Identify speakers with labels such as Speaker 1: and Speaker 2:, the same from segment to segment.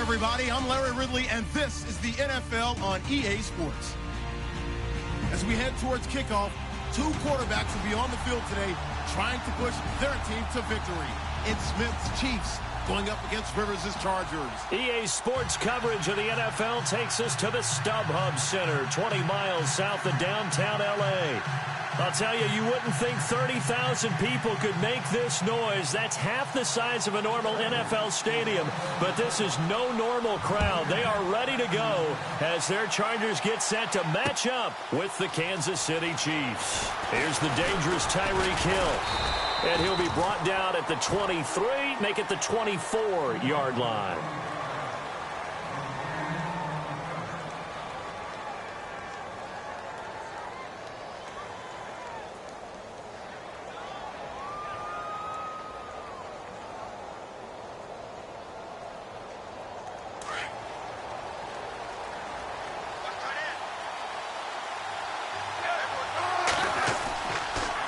Speaker 1: everybody. I'm Larry Ridley, and this is the NFL on EA Sports. As we head towards kickoff, two quarterbacks will be on the field today trying to push their team to victory. It's Smith's Chiefs going up against Rivers' Chargers.
Speaker 2: EA Sports coverage of the NFL takes us to the StubHub Center, 20 miles south of downtown L.A. I'll tell you, you wouldn't think 30,000 people could make this noise. That's half the size of a normal NFL stadium, but this is no normal crowd. They are ready to go as their Chargers get set to match up with the Kansas City Chiefs. Here's the dangerous Tyreek Hill, and he'll be brought down at the 23, make it the 24-yard line.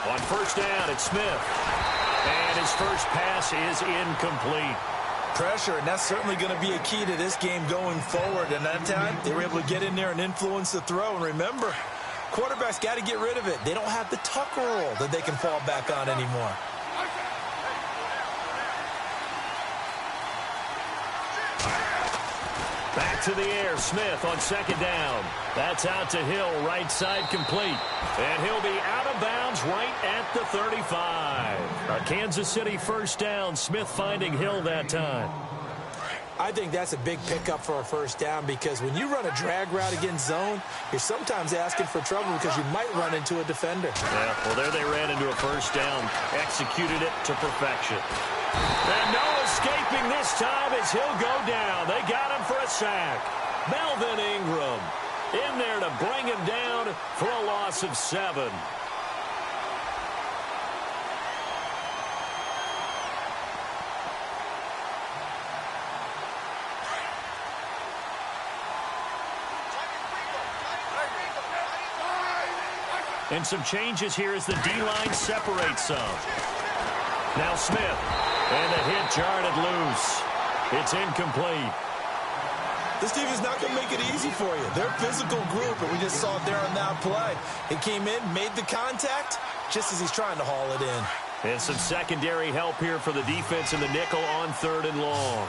Speaker 2: On first down, it's Smith. And his first pass is incomplete.
Speaker 3: Pressure, and that's certainly going to be a key to this game going forward. And that time, they were able to get in there and influence the throw. And remember, quarterbacks got to get rid of it. They don't have the tuck roll that they can fall back on anymore.
Speaker 2: Back to the air, Smith on second down. That's out to Hill, right side complete. And he'll be out of bounds right at the 35. A Kansas City first down, Smith finding Hill that time.
Speaker 3: I think that's a big pickup for a first down because when you run a drag route against zone, you're sometimes asking for trouble because you might run into a defender.
Speaker 2: Yeah, well, there they ran into a first down, executed it to perfection. And no escaping this time as he'll go down. They got him for a sack. Melvin Ingram in there to bring him down for a loss of 7. And some changes here as the D-line separates some. Now Smith, and the hit jarred loose. It's incomplete.
Speaker 3: This team is not going to make it easy for you. They're a physical group, and we just saw it there on that play. It came in, made the contact, just as he's trying to haul it in.
Speaker 2: And some secondary help here for the defense in the nickel on 3rd and long.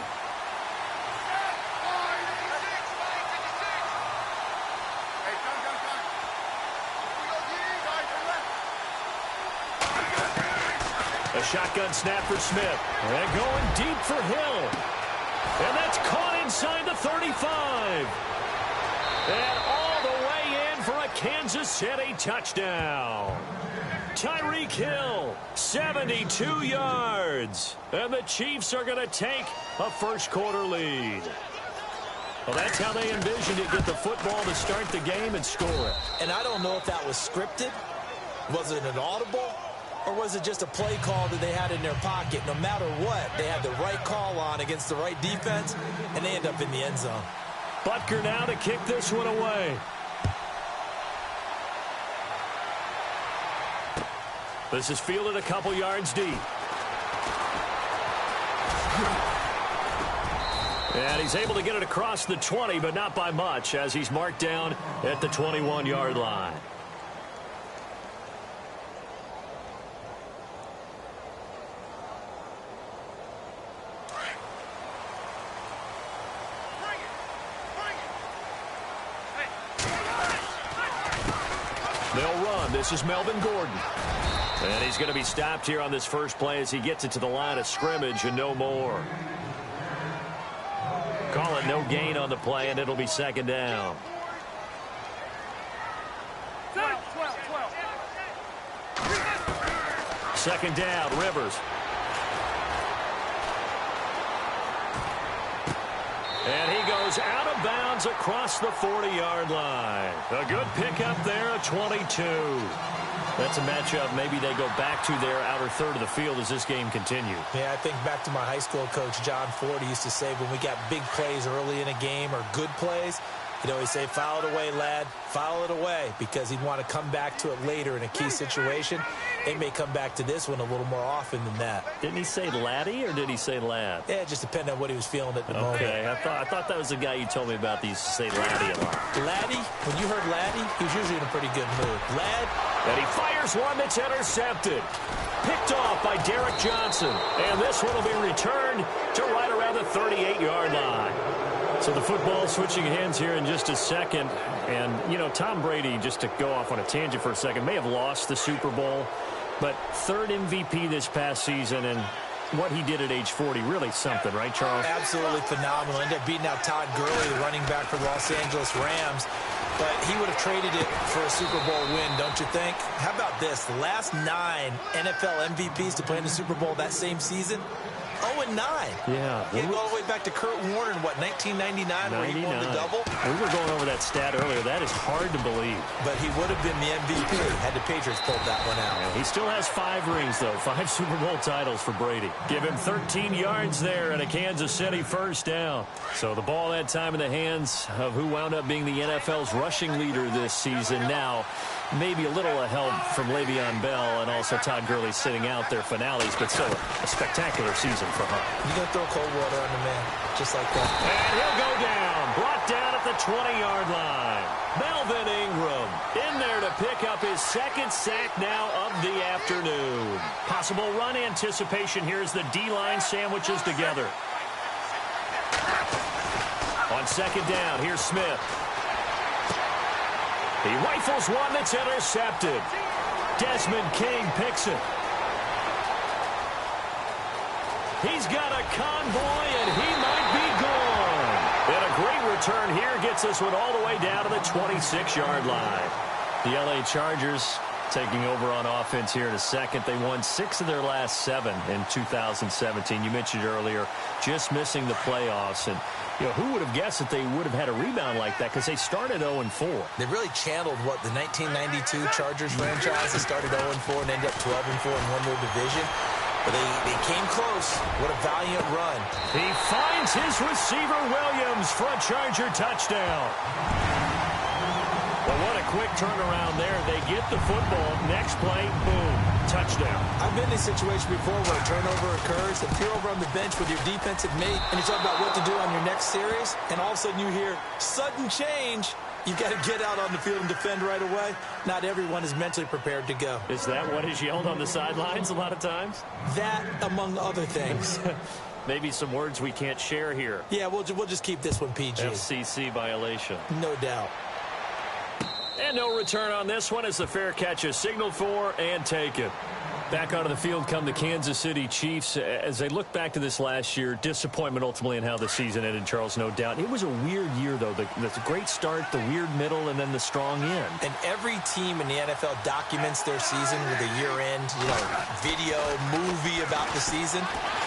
Speaker 2: A shotgun snap for Smith. And going deep for Hill. And that's caught inside the 35. And all the way in for a Kansas City touchdown. Tyreek Hill, 72 yards. And the Chiefs are going to take a first-quarter lead. Well, that's how they envisioned it, get the football to start the game and score it.
Speaker 3: And I don't know if that was scripted. Was it an audible? Or was it just a play call that they had in their pocket? No matter what, they had the right call on against the right defense, and they end up in the end zone.
Speaker 2: Butker now to kick this one away. This is fielded a couple yards deep. And he's able to get it across the 20, but not by much, as he's marked down at the 21-yard line. They'll run. This is Melvin Gordon. And he's going to be stopped here on this first play as he gets it to the line of scrimmage and no more. Call it no gain on the play, and it'll be second down.
Speaker 4: 12.
Speaker 2: Second down, Rivers. And he goes out of bounds across the 40-yard line. A good pickup there, a 22. That's a matchup maybe they go back to their outer third of the field as this game continues.
Speaker 3: Yeah, I think back to my high school coach, John Ford. He used to say when we got big plays early in a game or good plays, You know, he say, file it away, lad. File it away, because he'd want to come back to it later in a key situation. They may come back to this one a little more often than that.
Speaker 2: Didn't he say laddie or did he say lad?
Speaker 3: Yeah, it just depended on what he was feeling at the moment.
Speaker 2: Okay, I thought that was the guy you told me about that used to say laddie a lot.
Speaker 3: Laddie, when you heard laddie, he was usually in a pretty good mood. Lad.
Speaker 2: And he fires one that's intercepted. Picked off by Derek Johnson. And this one will be returned to right around the 38-yard line. So the football switching hands here in just a second. And, you know, Tom Brady, just to go off on a tangent for a second, may have lost the Super Bowl. But third MVP this past season, and what he did at age 40, really something, right, Charles?
Speaker 3: Absolutely phenomenal. Ended up beating out Todd Gurley, the running back for the Los Angeles Rams. But he would have traded it for a Super Bowl win, don't you think? How about this? The last 9 NFL MVPs to play in the Super Bowl that same season, 0-9.
Speaker 2: Yeah.
Speaker 3: You go all the way back to Kurt Warner in, what, 1999, where he won the double?
Speaker 2: We were going over that stat earlier. That is hard to believe.
Speaker 3: But he would have been the MVP had the Patriots pulled that one out.
Speaker 2: Yeah, he still has 5 rings, though. 5 Super Bowl titles for Brady. Give him 13 yards there and a Kansas City first down. So the ball that time in the hands of who wound up being the NFL's rushing leader this season. Now, maybe a little help from Le'Veon Bell and also Todd Gurley sitting out their finales, but still a spectacular season for Hunt.
Speaker 3: You're going to throw cold water on the man, just like that.
Speaker 2: And he'll go down, brought down at the 20-yard line. Melvin Ingram in there to pick up his second sack now of the afternoon. Possible run anticipation here as the D-line sandwiches together. On second down, here's Smith. He rifles one that's intercepted. Desmond King picks it. He's got a convoy, and he might be gone. And a great return here gets this one all the way down to the 26-yard line. The L.A. Chargers taking over on offense here in a second. They won 6 of their last 7 in 2017. You mentioned earlier, just missing the playoffs. And, you know, who would have guessed that they would have had a rebound like that, because they started 0-4.
Speaker 3: They really channeled, what, the 1992 Chargers franchise that started 0-4 and ended up 12-4 and won their division. But they came close. What a valiant run.
Speaker 2: He finds his receiver, Williams, for a Charger touchdown. Well, what a quick turnaround there. They get the football. Next play, boom, touchdown.
Speaker 3: I've been in a situation before where a turnover occurs. If you're over on the bench with your defensive mate and you're talking about what to do on your next series, and all of a sudden you hear sudden change, you've got to get out on the field and defend right away. Not everyone is mentally prepared to go.
Speaker 2: Is that what is yelled on the sidelines a lot of times?
Speaker 3: That, among other things.
Speaker 2: Maybe some words we can't share here.
Speaker 3: Yeah, we'll just keep this one PG.
Speaker 2: FCC violation.
Speaker 3: No doubt.
Speaker 2: And no return on this one as the fair catch is signaled for and taken. Back onto the field come the Kansas City Chiefs. As they look back to this last year, disappointment ultimately in how the season ended, Charles, no doubt. It was a weird year, though. The great start, the weird middle, and then the strong end.
Speaker 3: And every team in the NFL documents their season with a year-end, video, movie about the season.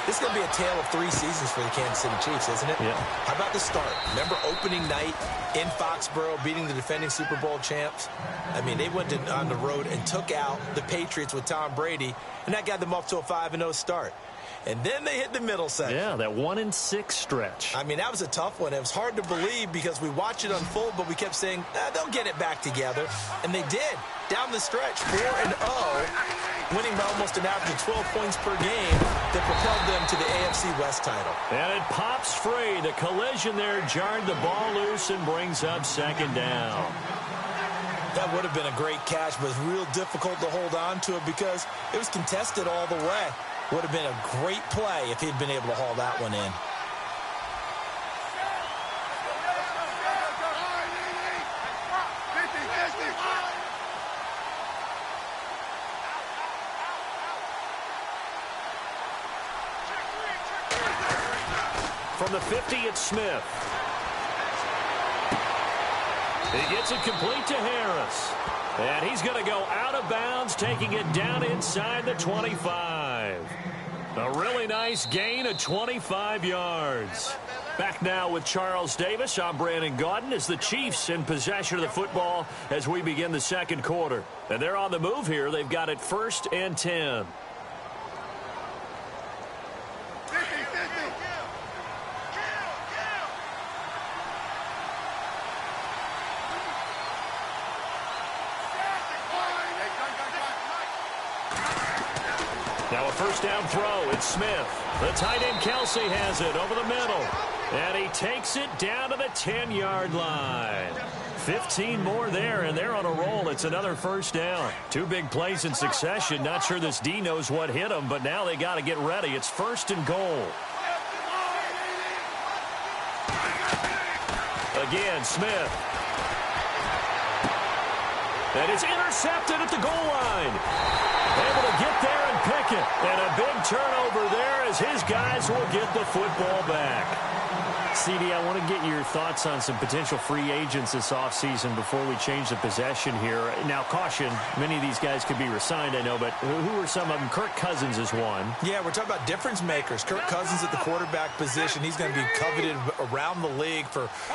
Speaker 3: This is going to be a tale of 3 seasons for the Kansas City Chiefs, isn't it?
Speaker 2: Yeah.
Speaker 3: How about the start? Remember opening night in Foxborough, beating the defending Super Bowl champs? I mean, they went on the road and took out the Patriots with Tom Brady, and that got them off to a 5-0 start. And then they hit the middle section.
Speaker 2: Yeah, that 1-6 stretch.
Speaker 3: I mean, that was a tough one. It was hard to believe because we watched it unfold, but we kept saying, they'll get it back together. And they did. Down the stretch, 4-0, winning by almost an average of 12 points per game that propelled them to the AFC West title.
Speaker 2: And it pops free. The collision there jarred the ball loose and brings up second down.
Speaker 3: That would have been a great catch, but it's real difficult to hold on to it because it was contested all the way. Would have been a great play if he'd been able to haul that one in.
Speaker 2: From the 50, it's Smith. He gets it complete to Harris. And he's going to go out of bounds, taking it down inside the 25. A really nice gain of 25 yards. Back now with Charles Davis. I'm Brandon Gaudin as the Chiefs in possession of the football as we begin the second quarter. And they're on the move here. They've got it 1st and 10. Now a first down throw. It's Smith. The tight end Kelsey has it over the middle. And he takes it down to the 10-yard line. 15 more there, and they're on a roll. It's another first down. 2 big plays in succession. Not sure this D knows what hit him, but now they got to get ready. It's first and goal. Again, Smith. And it's intercepted at the goal line. Able to get there and pick it. And a big turnover there as his guys will get the football back. CD, I want to get your thoughts on some potential free agents this offseason before we change the possession here. Now, caution, many of these guys could be resigned, I know, but who are some of them? Kirk Cousins is one.
Speaker 3: Yeah, we're talking about difference makers. Kirk Cousins at the quarterback position. He's going to be coveted around the league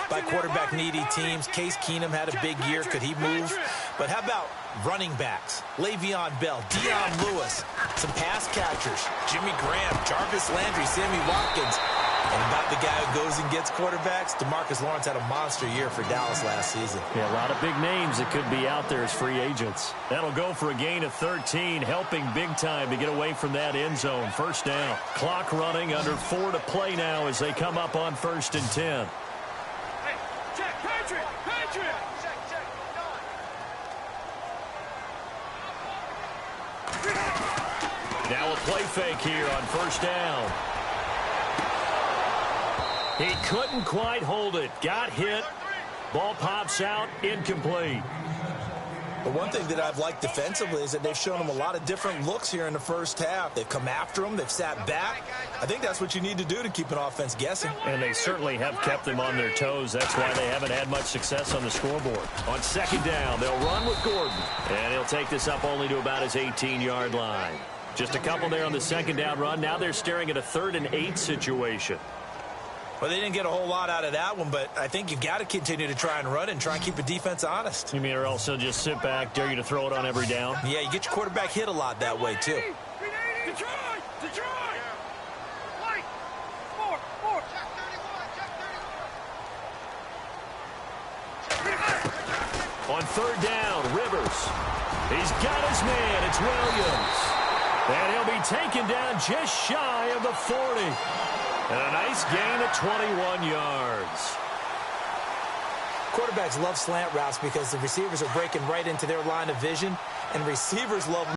Speaker 3: by quarterback-needy teams. Case Keenum had a big year. Could he move? But how about running backs? Le'Veon Bell, Dion Lewis, some pass catchers, Jimmy Graham, Jarvis Landry, Sammy Watkins. And about the guy who goes and gets quarterbacks, DeMarcus Lawrence had a monster year for Dallas last season.
Speaker 2: Yeah, a lot of big names that could be out there as free agents. That'll go for a gain of 13, helping big time to get away from that end zone. First down. Clock running, under 4 to play now as they come up on 1st and 10.
Speaker 4: Hey, check, Patriot! Patriot!
Speaker 2: Now a play fake here on 1st down. He couldn't quite hold it. Got hit. Ball pops out. Incomplete.
Speaker 3: But one thing that I've liked defensively is that they've shown him a lot of different looks here in the first half. They've come after him. They've sat back. I think that's what you need to do to keep an offense guessing.
Speaker 2: And they certainly have kept them on their toes. That's why they haven't had much success on the scoreboard. On 2nd down, they'll run with Gordon. And he'll take this up only to about his 18-yard line. Just a couple there on the 2nd down run. Now they're staring at a 3rd and 8 situation.
Speaker 3: Well, they didn't get a whole lot out of that one, but I think you've got to continue to try and run and try and keep the defense honest.
Speaker 2: You mean or also just sit back, dare you to throw it on every down?
Speaker 3: Yeah, you get your quarterback hit a lot that way, too.
Speaker 4: Detroit! Detroit! White! Four! Check 31, check 31.
Speaker 2: On 3rd down, Rivers. He's got his man. It's Williams. And he'll be taken down just shy of the 40. And a nice gain of 21 yards.
Speaker 3: Quarterbacks love slant routes because the receivers are breaking right into their line of vision, and receivers love